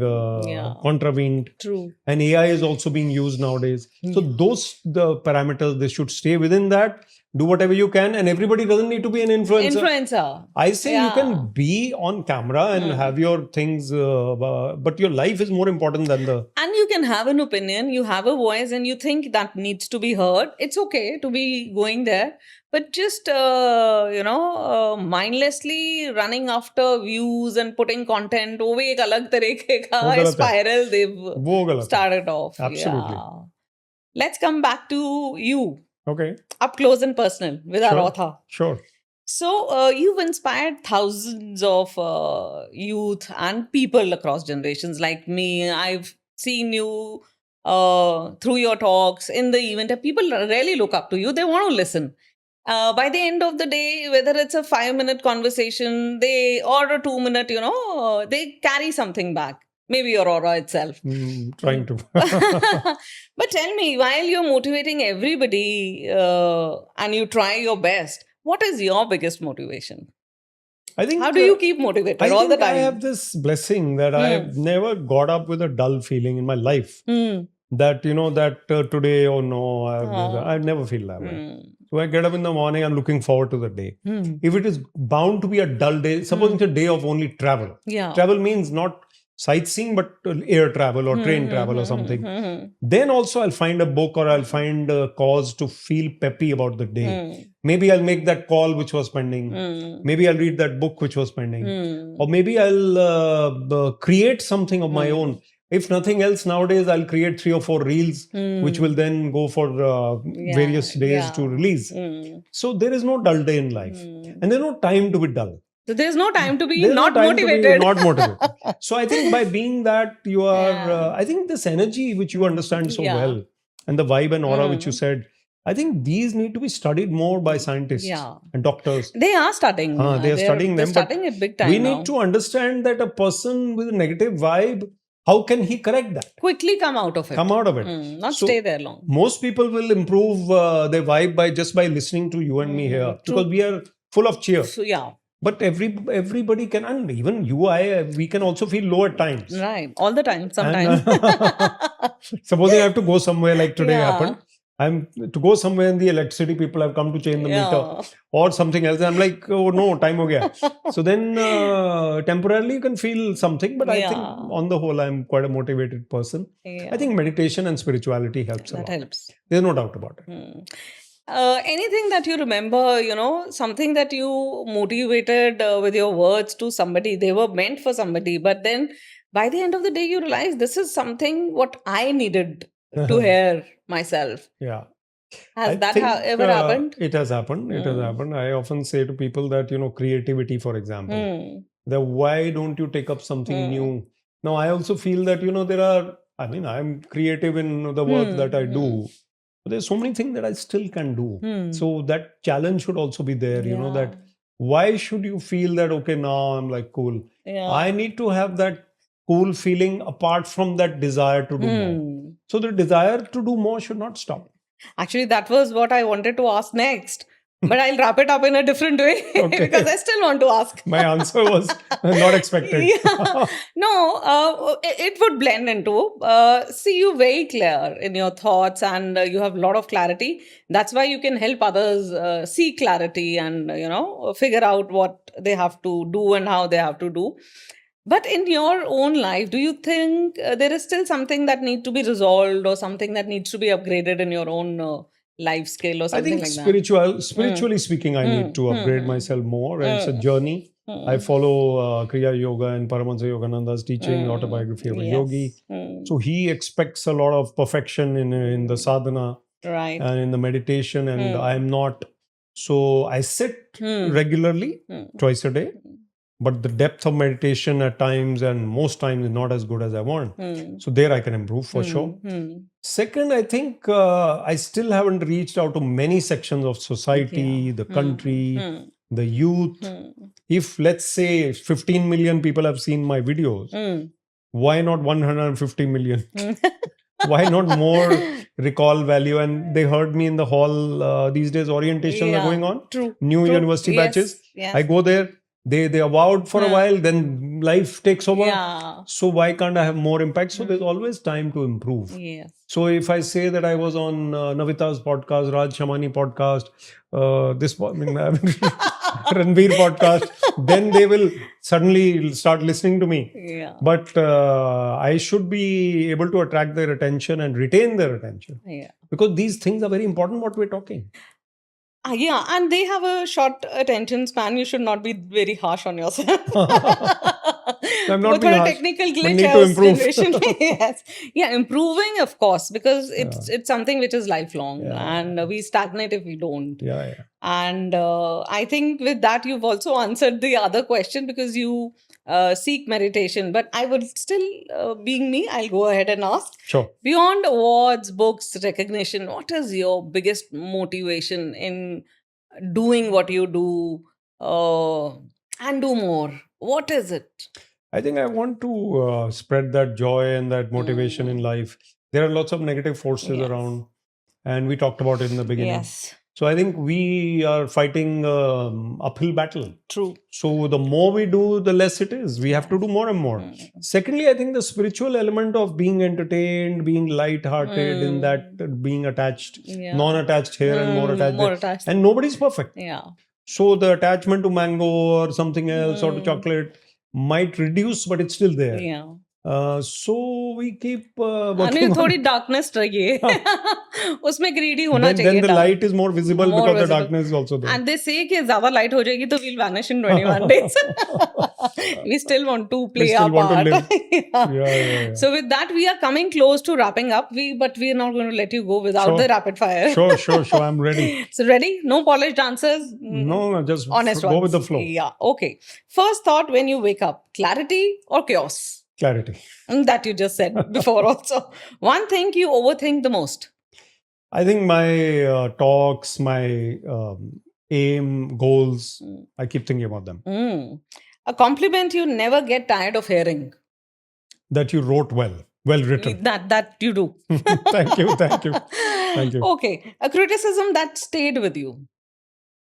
contravened. True. And AI is also being used nowadays. So the parameters, they should stay within that. Do whatever you can, and everybody doesn't need to be an influencer. I say you can be on camera and have your things, but your life is more important than the... And you can have an opinion, you have a voice, and you think that needs to be heard. It's okay to be going there, but just, mindlessly running after views and putting content, wo ek alag tarike ka spiral they've started off. Absolutely. Yeah. Let's come back to you. Okay. Up close and personal with our author. Sure. So, you've inspired thousands of youth and people across generations like me. I've seen you through your talks in the event. People really look up to you. They want to listen. By the end of the day, whether it's a 5-minute conversation, or a 2-minute, they carry something back. Maybe your aura itself. Trying to. But tell me, while you're motivating everybody and you try your best, what is your biggest motivation? I think. How do you keep motivated all the time? I have this blessing that I have never got up with a dull feeling in my life. That, today, oh no, I never feel that way. So I get up in the morning, I'm looking forward to the day. If it is bound to be a dull day, suppose it's a day of only travel. Travel means not sightseeing, but air travel or train travel or something. Then also I'll find a book or I'll find a cause to feel peppy about the day. Maybe I'll make that call which was pending. Maybe I'll read that book which was pending. Or maybe I'll create something of my own. If nothing else, nowadays I'll create 3 or 4 reels which will then go for various days to release. So there is no dull day in life. And there's no time to be dull. So there's no time to be not motivated. So I think by being that, you are, I think this energy which you understand so well, and the vibe and aura which you said, I think these need to be studied more by scientists and doctors. They are studying. They are studying them. They're studying it big time. We need to understand that a person with a negative vibe, how can he correct that? Quickly come out of it. Not stay there long. Most people will improve their vibe by listening to you and me here. Because we are full of cheer. So, but everybody can, and even you, we can also feel low at times. Right. All the time, sometimes. Supposing I have to go somewhere like today happened. I'm to go somewhere and the electricity people have come to change the meter or something else. I'm like, oh no, time ho gaya. So then temporarily you can feel something, but I think on the whole, I'm quite a motivated person. I think meditation and spirituality helps a lot. That helps. There's no doubt about it. Anything that you remember, something that you motivated with your words to somebody, they were meant for somebody, but then by the end of the day, you realize this is something what I needed to hear myself. Yeah. Has that ever happened? It has happened. It has happened. I often say to people that, creativity, for example, that why don't you take up something new? Now, I also feel that, I'm creative in the work that I do. But there's so many things that I still can do. So that challenge should also be there, that why should you feel that, okay, now I'm like cool. I need to have that cool feeling apart from that desire to do more. So the desire to do more should not stop. Actually, that was what I wanted to ask next. But I'll wrap it up in a different way because I still want to ask. My answer was not expected. No, it would blend into. See you very clear in your thoughts and you have a lot of clarity. That's why you can help others see clarity and, figure out what they have to do and how they have to do. But in your own life, do you think there is still something that needs to be resolved or something that needs to be upgraded in your own life skill or something like that? Spiritually speaking, I need to upgrade myself more. It's a journey. I follow Kriya Yoga and Paramahansa Yogananda's teaching, autobiography of a yogi. So he expects a lot of perfection in the sadhana and in the meditation, and I'm not. So I sit regularly, twice a day. But the depth of meditation at times and most times is not as good as I want. So there I can improve for sure. Second, I think I still haven't reached out to many sections of society, the country, the youth. If let's say 15 million people have seen my videos, why not 150 million? Why not more recall value? And they heard me in the hall. These days orientations are going on. True. New True. university batches. Yes. I go there. They avowed for a while. Then life takes over. Yeah. So why can't I have more impact? So there's always time to improve. Yes. So if I say that I was on Navita's podcast, Raj Shamani podcast, Ranveer podcast, then they will suddenly start listening to me. Yeah. But I should be able to attract their attention and retain their attention. Yeah. Because these things are very important what we're talking. Yeah, and they have a short attention span. You should not be very harsh on yourself. I'm not being harsh. Technical We glitch need to improve. Yes. Yeah, improving, of course, because it's something which is lifelong, and we stagnate if we don't. Yeah. And I think with that, you've also answered the other question, because you seek meditation. But I would still, being me, I'll go ahead and ask. Sure. Beyond awards, books, recognition, what is your biggest motivation in doing what you do and do more? What is it? I think I want to spread that joy and that motivation in life. There are lots of negative forces around, and we talked about it in the beginning. Yes. So I think we are fighting uphill battle. True. So the more we do, the less it is. We have to do more and more. Secondly, I think the spiritual element of being entertained, being light-hearted, in that being attached, non-attached here and more attached there. And nobody's perfect. Yeah. So the attachment to mango or something else or to chocolate might reduce, but it's still there. Yeah. So we keep working on. थोड़ी darkness चाहिए. उसमें greedy होना चाहिए. Then the light is more visible because the darkness is also there. And they say कि ज़्यादा light हो जाएगी तो we'll vanish in 21 days. We still want to play our part. Yeah. So with that, we are coming close to wrapping up. But we are not going to let you go without the rapid fire. Sure. I'm ready. So ready? No polished answers? No, just honest go ones. with the flow. Yeah. Okay. First thought when you wake up: clarity or chaos? Clarity. That you just said before also. One thing you overthink the most? I think my talks, my aim, goals, I keep thinking about them. A compliment you never get tired of hearing? That you wrote well written. That you do. Thank you. Okay. A criticism that stayed with you?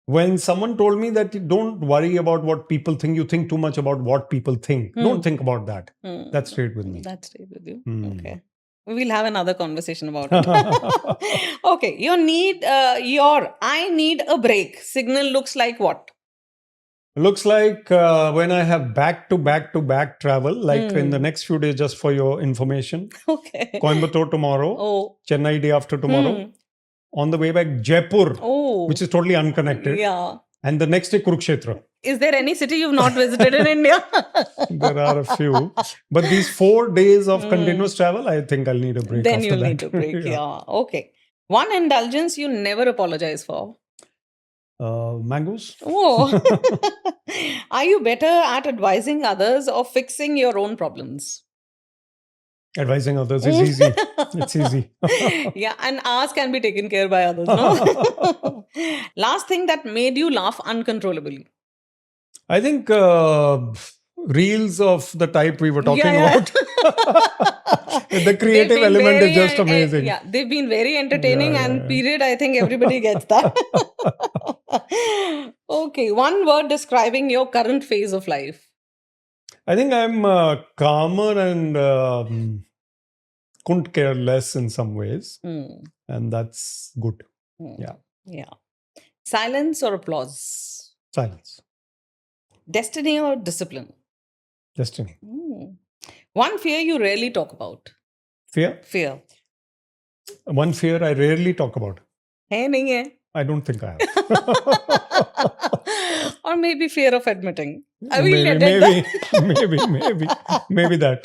When someone told me that you don't worry about what people think, you think too much about what people think. Don't think about that. That stayed with me. That stayed with you. Okay. We'll have another conversation about it. Okay. I need a break signal looks like what? Looks like when I have back to back travel, like in the next few days, just for your information. Okay. Coimbatore tomorrow. Chennai day after tomorrow. On the way back, Jaipur, which is totally unconnected. Yeah. And the next day, Kurukshetra. Is there any city you've not visited in India? There are a few. But these 4 days of continuous travel, I think I'll need a break. Then after you'll that. need a break. Yeah. Okay. One indulgence you never apologize for? Mangoes. Oh. Are you better at advising others or fixing your own problems? Advising others is easy. It's easy. Yeah, and ours can be taken care by others, no? Last thing that made you laugh uncontrollably? I think reels of the type we were talking about. The creative element is just amazing. Yeah, they've been very entertaining and period, I think everybody gets that. Okay, one word describing your current phase of life. I think I'm calmer and couldn't care less in some ways. And that's good. Yeah. Silence or applause? Silence. Destiny or discipline? Destiny. One fear you rarely talk about? Fear. One fear I rarely talk about. Hai, nahi hai. I don't think I have. Or maybe fear of admitting. Maybe that.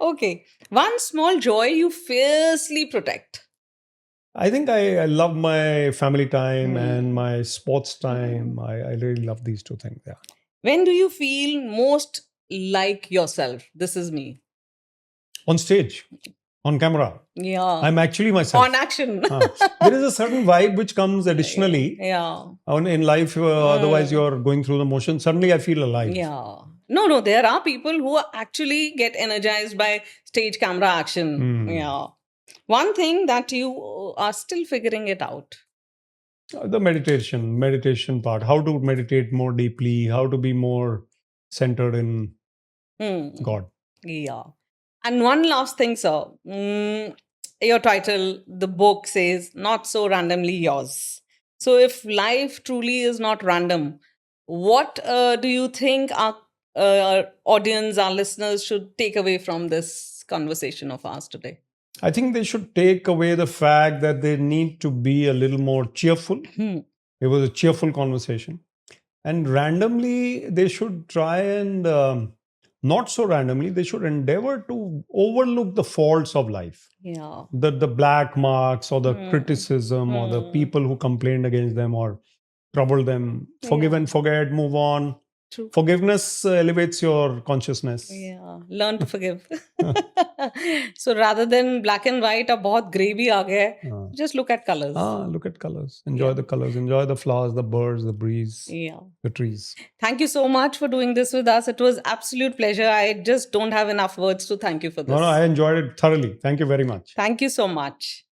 Okay. One small joy you fiercely protect? I think I love my family time and my sports time. I really love these two things. Yeah. When do you feel most like yourself? This is me. On stage. On camera. Yeah. I'm actually myself. On action. There is a certain vibe which comes additionally. Yeah. In life, otherwise you're going through the motion. Suddenly I feel alive. Yeah. No, there are people who actually get energized by stage camera action. Yeah. One thing that you are still figuring it out. The meditation part. How to meditate more deeply, how to be more centered in God. Yeah. And one last thing, sir. Your title, the book says, Not So Randomly Yours. So if life truly is not random, what do you think our audience, our listeners should take away from this conversation of ours today? I think they should take away the fact that they need to be a little more cheerful. It was a cheerful conversation. And randomly, they should try and, not so randomly, they should endeavor to overlook the faults of life. Yeah. The black marks or the criticism or the people who complained against them or troubled them. Forgive and forget, move on. True. Forgiveness elevates your consciousness. Yeah, learn to forgive. So rather than black and white, a बहुत grey भी आ गया है. Just look at colors. Look at colors. Enjoy the colors. Enjoy the flowers, the birds, the breeze, the trees. Thank you so much for doing this with us. It was absolute pleasure. I just don't have enough words to thank you for this. No, I enjoyed it thoroughly. Thank you very much. Thank you so much.